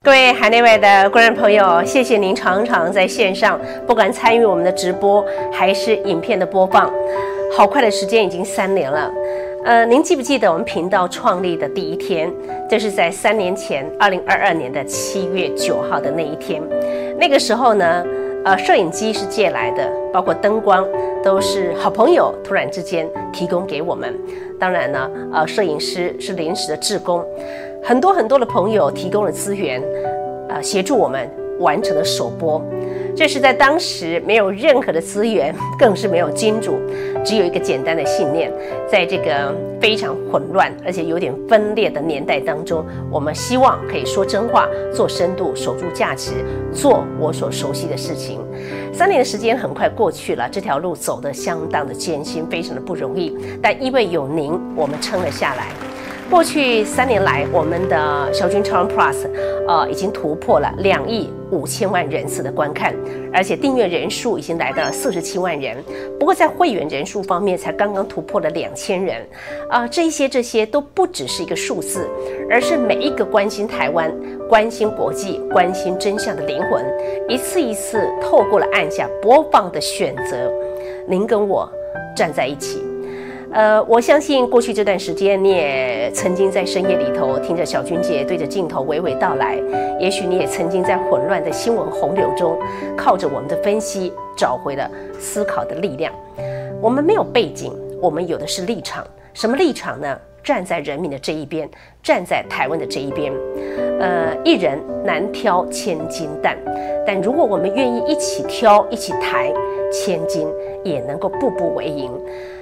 各位海内外的观众朋友，谢谢您常常在线上，不管参与我们的直播还是影片的播放。好快的时间已经3年了。您记不记得我们频道创立的第一天？这是在3年前，2022年的7月9号的那一天。那个时候呢，摄影机是借来的，包括灯光都是好朋友突然之间提供给我们。当然呢，摄影师是临时的志工。很多的朋友提供了资源，协助我们完成了首播。这是在当时没有任何的资源，更是没有金主，只有一个简单的信念。在这个非常混乱而且有点分裂的年代当中，我们希望可以说真话，做深度，守住价值，做我所熟悉的事情。3年的时间很快过去了，这条路走得相当的艰辛，非常的不容易，但因为有您，我们撑了下来。过去3年来，我们的小军超人 Plus 已经突破了2亿5千万人次的观看，而且订阅人数已经来到了47万人。不过在会员人数方面，才刚刚突破了2000人。这些都不只是一个数字，而是每一个关心台湾、关心国际、关心真相的灵魂，一次一次透过了按下播放的选择，您跟我站在一起。我相信过去这段时间，你也曾经在深夜里头听着小君姐对着镜头娓娓道来，也许你也曾经在混乱的新闻洪流中，靠着我们的分析，找回了思考的力量。我们没有背景，我们有的是立场。什么立场呢？站在人民的这一边，站在台湾的这一边。一人难挑千金担，但如果我们愿意一起挑，一起抬，千金也能够步步为营。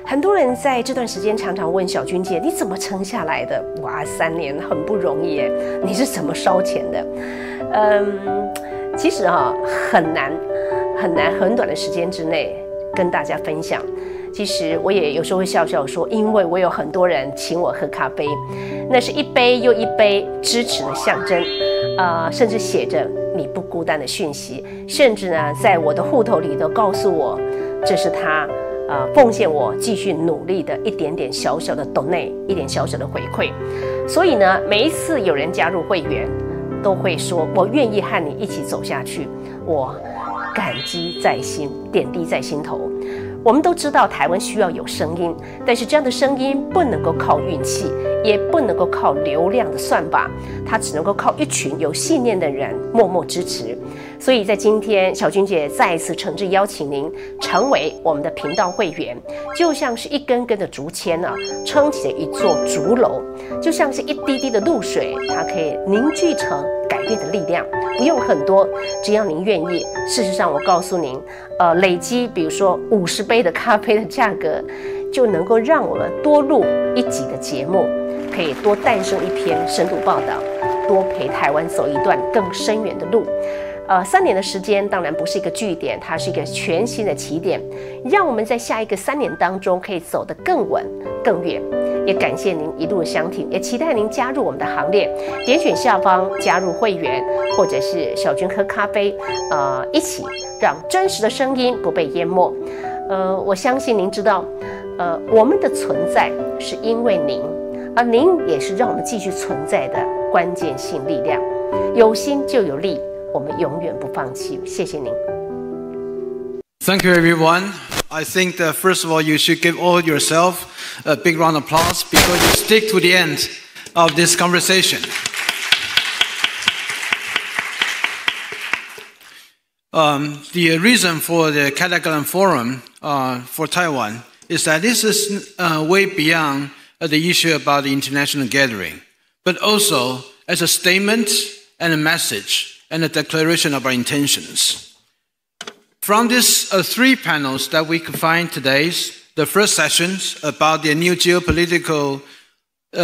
很多人在这段时间常常问小君姐，你怎么撑下来的？哇，3年很不容易耶，你是怎么烧钱的？其实很难很短的时间之内跟大家分享。其实我也有时候会笑笑说，因为我有很多人请我喝咖啡，那是一杯又一杯支持的象征，甚至写着你不孤单的讯息，甚至呢，在我的户头里头告诉我，这是他奉献我继续努力的一点点小小的 donate， 一点小小的回馈。所以呢，每一次有人加入会员，都会说我愿意和你一起走下去，我感激在心，点滴在心头。我们都知道台湾需要有声音，但是这样的声音不能够靠运气，也不能够靠流量的算法，它只能够靠一群有信念的人默默支持。所以在今天，小君姐再一次诚挚邀请您成为我们的频道会员，就像是一根根的竹签撑起了一座竹楼，就像是一滴滴的露水，它可以凝聚成改变的力量，不用很多，只要您愿意。事实上，我告诉您，累积比如说50杯的咖啡的价格，就能够让我们多录1集的节目，可以多诞生一篇深度报道，多陪台湾走一段更深远的路。3年的时间当然不是一个句点，它是一个全新的起点，让我们在下一个3年当中可以走得更稳更远。也感谢您一路的相挺，也期待您加入我们的行列，点选下方加入会员，或者是小君喝咖啡，一起让真实的声音不被淹没。我相信您知道，我们的存在是因为您，而您也是让我们继续存在的关键性力量。有心就有力，我们永远不放弃。谢谢您。Thank you, everyone. I think that first of all, you should give all yourself a big round of applause because you stick to the end of this conversation. The reason for the凯达格兰Forum for Taiwan is that this is way beyond the issue about the international gathering, but also as a statement and a message and a declaration of our intentions. From these 3 panels that we could find today, the first sessions about the new geopolitical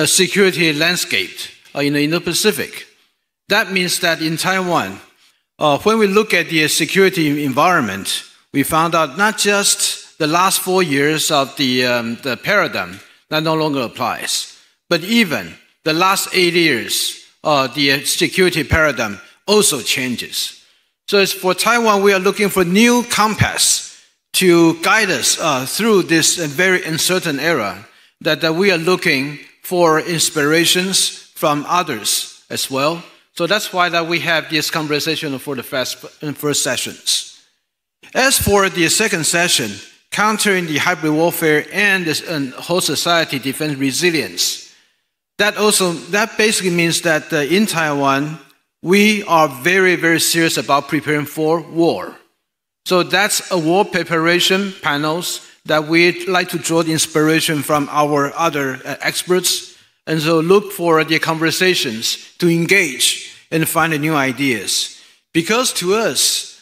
security landscape in the Indo-Pacific. That means that in Taiwan, when we look at the security environment, we found out not just the last 4 years of the paradigm that no longer applies, but even the last 8 years, the security paradigm also changes. So as for Taiwan, we are looking for new compass to guide us through this very uncertain era, that we are looking for inspirations from others as well, So that's why that we have this conversation for the first sessions. As for the second session, countering the hybrid warfare and whole society defense resilience, that basically means that in Taiwan, we are very, very serious about preparing for war. So that's a war preparation panels that we like to draw the inspiration from our other experts, and so look for the conversations to engage and find new ideas. Because to us,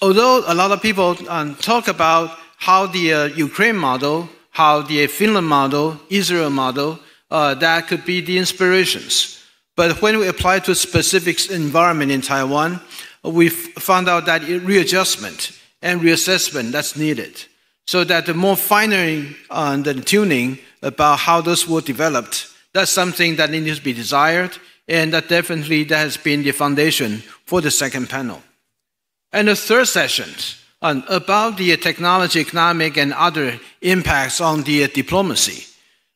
although a lot of people talk about how the Ukraine model, how the Finland model, Israel model, that could be the inspirations. But when we apply to a specific environment in Taiwan, we found out that readjustment and reassessment that's needed. So that the more finer the tuning about how those were developed, that's something that needs to be desired, and that definitely that has been the foundation for the second panel. And the third session about the technology, economic, and other impacts on the diplomacy.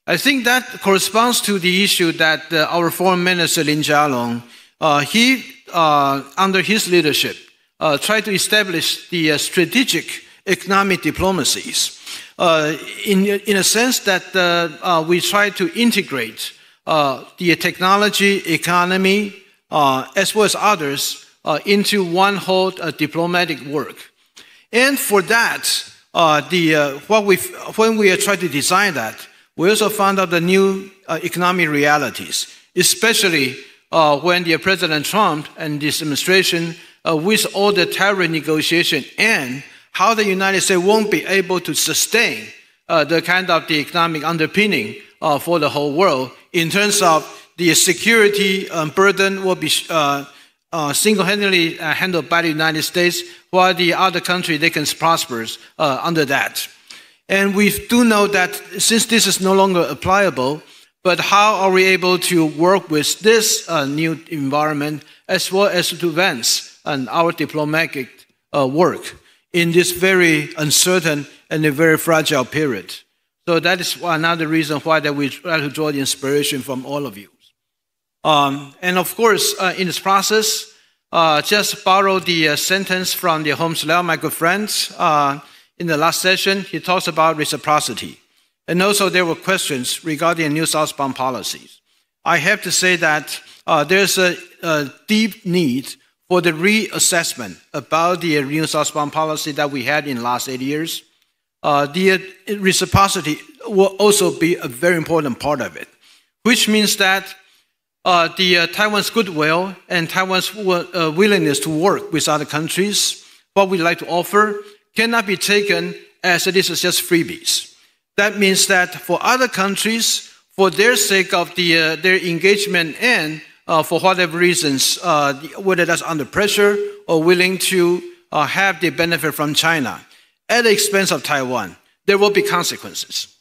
I think that corresponds to the issue that our Foreign Minister Lin Jialong, he under his leadership, tried to establish the strategic economic diplomacies in a sense that we try to integrate the technology, economy, as well as others into one whole diplomatic work. And for that, when we try to design that, we also found out the new economic realities, especially when the President Trump and this administration, with all the tariff negotiation and how the United States won't be able to sustain the kind of the economic underpinning for the whole world in terms of the security burden will be single-handedly handled by the United States, while the other country, they can prosper under that. And we do know that since this is no longer applicable, but how are we able to work with this new environment as well as to advance our diplomatic work in this very uncertain and a very fragile period? So that is another reason why that we try to draw the inspiration from all of you. And of course, in this process, just borrow the sentence from the Holmes Lau, my good friends. In the last session, he talks about reciprocity. And also there were questions regarding new southbound policies. I have to say that there's a deep need for the reassessment about the new southbound policy that we had in the last 8 years. The reciprocity will also be a very important part of it, which means that Taiwan's goodwill and Taiwan's willingness to work with other countries, what we like to offer, cannot be taken as this is just freebies. That means that for other countries, for their sake of their engagement and for whatever reasons, whether that's under pressure or willing to have the benefit from China, at the expense of Taiwan, there will be consequences.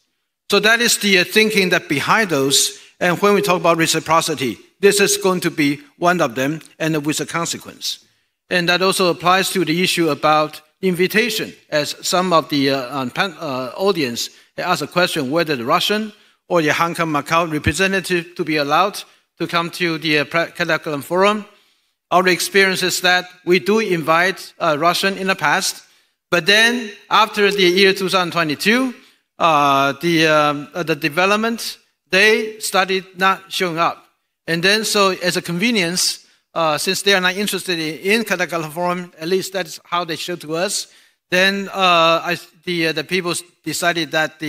So that is the thinking that behind those. And when we talk about reciprocity, this is going to be one of them, and with a consequence. And that also applies to the issue about invitation, as some of the audience asked a question whether the Russian or the Hong Kong Macau representative to be allowed to come to the凯達格蘭 Forum. Our experience is that we do invite Russian in the past, but then after the year 2022, the development, they started not showing up. And then so as a convenience, since they are not interested in凯達格蘭 Forum, at least that's how they showed to us, then the people decided that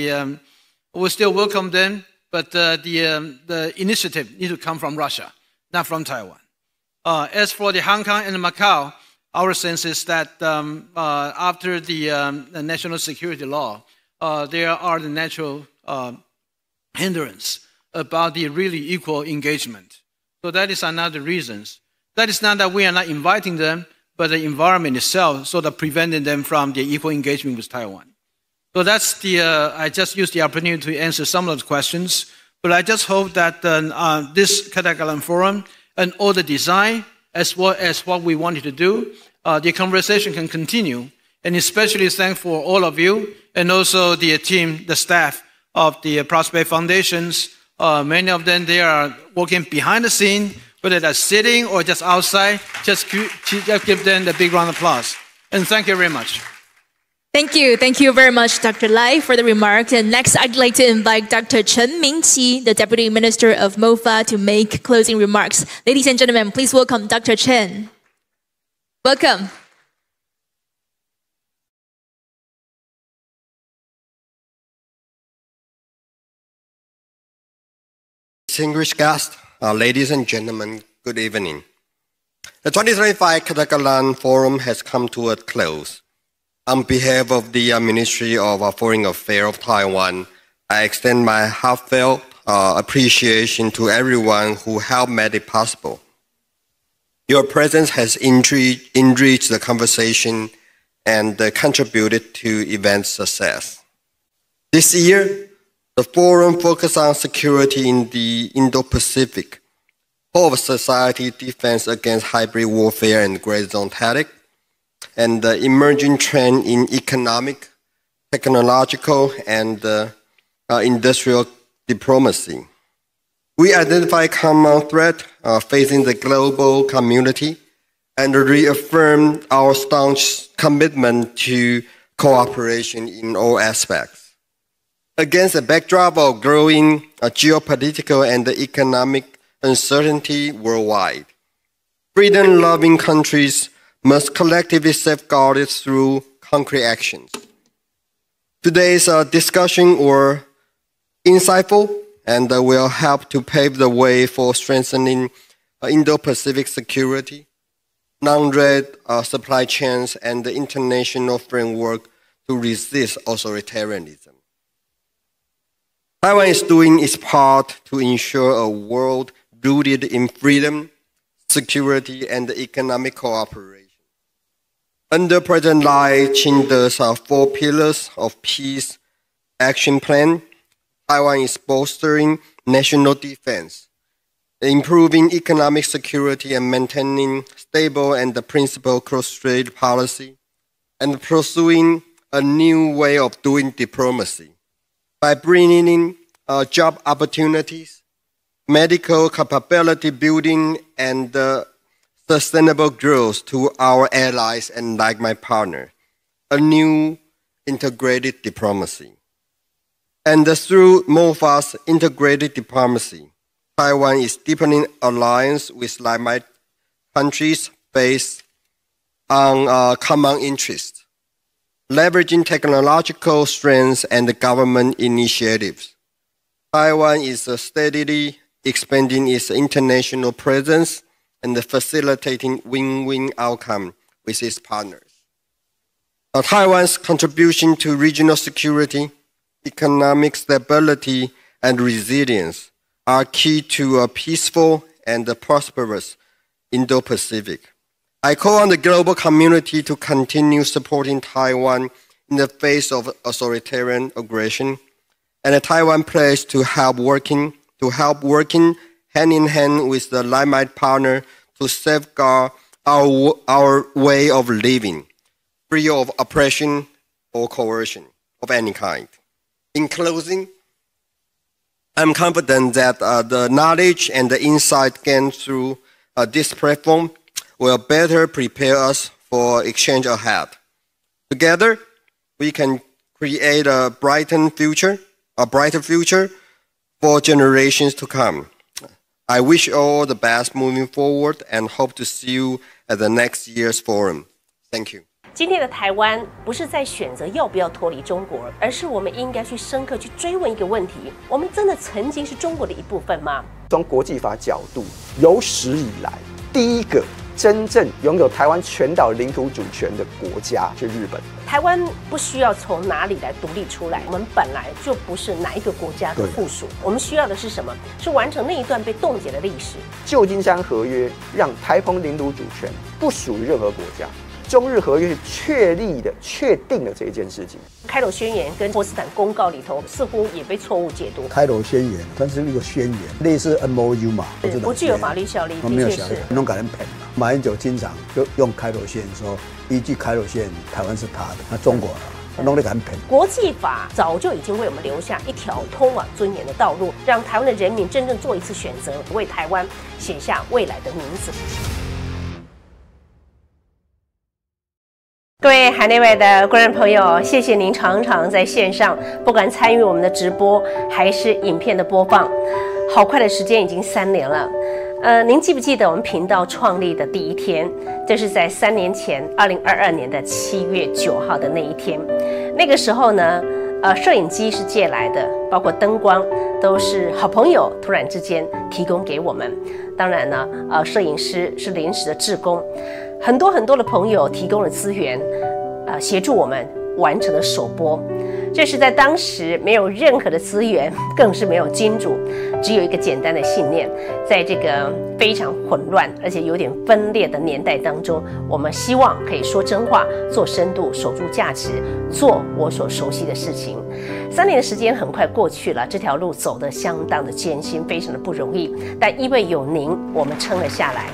we'll still welcome them, but the initiative needs to come from Russia, not from Taiwan. As for the Hong Kong and Macau, our sense is that after the national security law, there are the natural hindrance about the really equal engagement. So that is another reason. That is not that we are not inviting them, but the environment itself sort of preventing them from the equal engagement with Taiwan. So that's I just used the opportunity to answer some of the questions, but I just hope that this凯達格蘭 Forum and all the design, as well as what we wanted to do, the conversation can continue, and especially thank for all of you, and also the team, the staff of the Prospect Foundations. Many of them, they are working behind the scene, whether that's sitting or just outside, just give them a big round of applause. And thank you very much. Thank you. Thank you very much, Dr. Lai, for the remarks. And next, I'd like to invite Dr. Chen Mingqi, the Deputy Minister of MOFA, to make closing remarks. Ladies and gentlemen, please welcome Dr. Chen. Welcome. Distinguished guests, ladies and gentlemen, good evening. The 2025 凱達格蘭Forum has come to a close. On behalf of the Ministry of Foreign Affairs of Taiwan, I extend my heartfelt appreciation to everyone who helped make it possible. Your presence has enriched the conversation and contributed to event success. This year, the forum focused on security in the Indo-Pacific, whole of society defense against hybrid warfare and gray zone tactics, and the emerging trend in economic, technological, and industrial diplomacy. We identify common threats facing the global community and reaffirm our staunch commitment to cooperation in all aspects. Against a backdrop of growing geopolitical and economic uncertainty worldwide, freedom-loving countries must collectively safeguard it through concrete actions. Today's discussion were insightful and will help to pave the way for strengthening Indo-Pacific security, non-red supply chains, and the international framework to resist authoritarianism. Taiwan is doing its part to ensure a world rooted in freedom, security, and economic cooperation. Under President Lai Ching-te's 4 Pillars of Peace Action Plan, Taiwan is bolstering national defense, improving economic security and maintaining stable and principled cross-strait policy, and pursuing a new way of doing diplomacy by bringing in job opportunities, medical capability building, and sustainable growth to our allies and like-minded partners, a new integrated diplomacy. And through MOFA's integrated diplomacy, Taiwan is deepening alliance with like-minded countries based on common interests, leveraging technological strengths and government initiatives. Taiwan is steadily expanding its international presence and facilitating win-win outcome with its partners. Taiwan's contribution to regional security, economic stability, and resilience are key to a peaceful and prosperous Indo-Pacific. I call on the global community to continue supporting Taiwan in the face of authoritarian aggression, and Taiwan pledges to help working hand in hand with the like-minded partner to safeguard our way of living, free of oppression or coercion of any kind. In closing, I'm confident that the knowledge and the insight gained through this platform will better prepare us for exchange ahead. Together, we can create a brighter future for generations to come. I wish you all the best moving forward and hope to see you at the next year's forum. Thank you. 今天的台湾不是在选择要不要脱离中国，而是我们应该去深刻去追问一个问题：我们真的曾经是中国的一部分吗？从国际法角度，有史以来第一个真正拥有台湾全岛领土主权的国家是日本。台湾不需要从哪里来独立出来，我们本来就不是哪一个国家的附属。我们需要的是什么？是完成那一段被冻结的历史。旧金山合约让台澎领土主权不属于任何国家。中日合约是确定了这一件事情。开罗宣言跟波茨坦公告里头似乎也被错误解读。开罗宣言它是一个宣言，类似 MOU 嘛，不具有法律效力，没有效力，弄给人骗嘛。马英九经常就用开罗宣言说，依据开罗宣言，台湾是他的，那中国弄得很偏。国际法早就已经为我们留下一条通往尊严的道路，让台湾的人民真正做一次选择，为台湾写下未来的名字。各位海内外的观众朋友，谢谢您常常在线上，不管参与我们的直播还是影片的播放。好快的时间已经3年了。您记不记得我们频道创立的第一天？这是在3年前，2022年的7月9号的那一天。那个时候呢，摄影机是借来的，包括灯光都是好朋友突然之间提供给我们。当然呢，摄影师是临时的志工，很多的朋友提供了资源，协助我们完成了首播。这是在当时没有任何的资源，更是没有金主，只有一个简单的信念。在这个非常混乱而且有点分裂的年代当中，我们希望可以说真话，做深度，守住价值，做我所熟悉的事情。3年的时间很快过去了，这条路走得相当的艰辛，非常的不容易，但因为有您，我们撑了下来。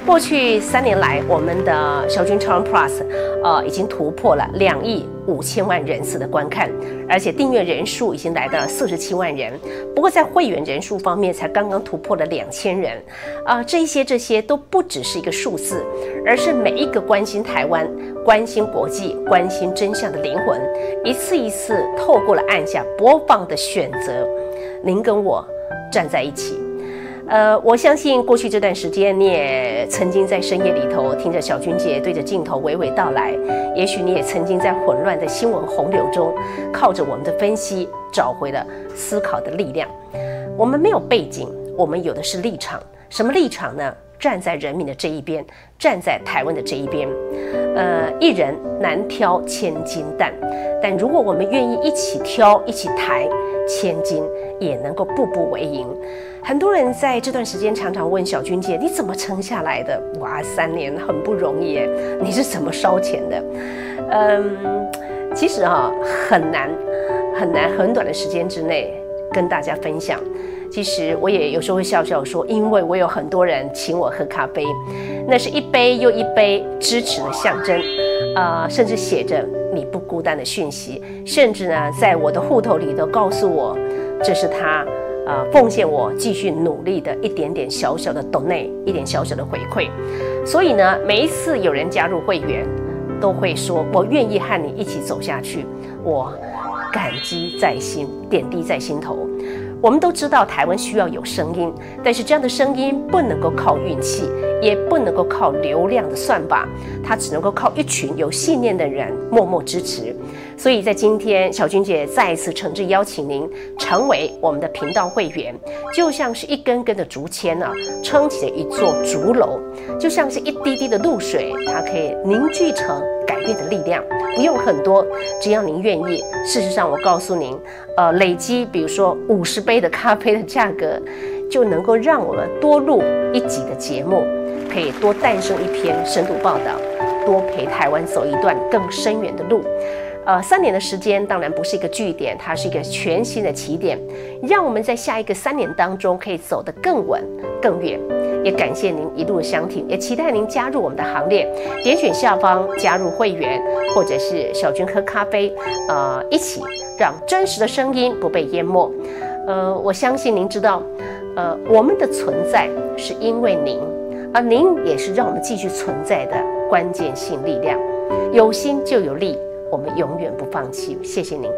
过去3年来，我们的小军超人 Plus 已经突破了2亿5千万人次的观看，而且订阅人数已经来到了47万人。不过在会员人数方面，才刚刚突破了2000人。这些都不只是一个数字，而是每一个关心台湾、关心国际、关心真相的灵魂，一次一次透过了按下播放的选择，您跟我站在一起。我相信过去这段时间，你也曾经在深夜里头听着小君姐对着镜头娓娓道来，也许你也曾经在混乱的新闻洪流中，靠着我们的分析，找回了思考的力量。我们没有背景，我们有的是立场。什么立场呢？站在人民的这一边，站在台湾的这一边。一人难挑千金担，但如果我们愿意一起挑，一起抬，千金也能够步步为营。很多人在这段时间常常问小君姐，你怎么撑下来的？哇，3年很不容易耶，你是怎么烧钱的？其实很难很短的时间之内跟大家分享。其实我也有时候会笑笑说，因为我有很多人请我喝咖啡，那是一杯又一杯支持的象征，甚至写着你不孤单的讯息，甚至呢，在我的户头里头告诉我，这是他奉献我继续努力的一点点小小的 donate， 一点小小的回馈。所以呢，每一次有人加入会员，都会说我愿意和你一起走下去，我感激在心，点滴在心头。我们都知道台湾需要有声音，但是这样的声音不能够靠运气，也不能够靠流量的算法，它只能够靠一群有信念的人默默支持。所以在今天，小君姐再一次诚挚邀请您成为我们的频道会员，就像是一根根的竹签撑起了一座竹楼，就像是一滴滴的露水，它可以凝聚成改变的力量，不用很多，只要您愿意。事实上，我告诉您，累积比如说50杯的咖啡的价格，就能够让我们多录1集的节目，可以多诞生一篇深度报道，多陪台湾走一段更深远的路。3年的时间当然不是一个句点，它是一个全新的起点，让我们在下一个3年当中可以走得更稳更远。也感谢您一路的相挺，也期待您加入我们的行列，点选下方加入会员，或者是小君喝咖啡，一起让真实的声音不被淹没。我相信您知道，我们的存在是因为您，而您也是让我们继续存在的关键性力量。有心就有力，我们永远不放弃。谢谢您。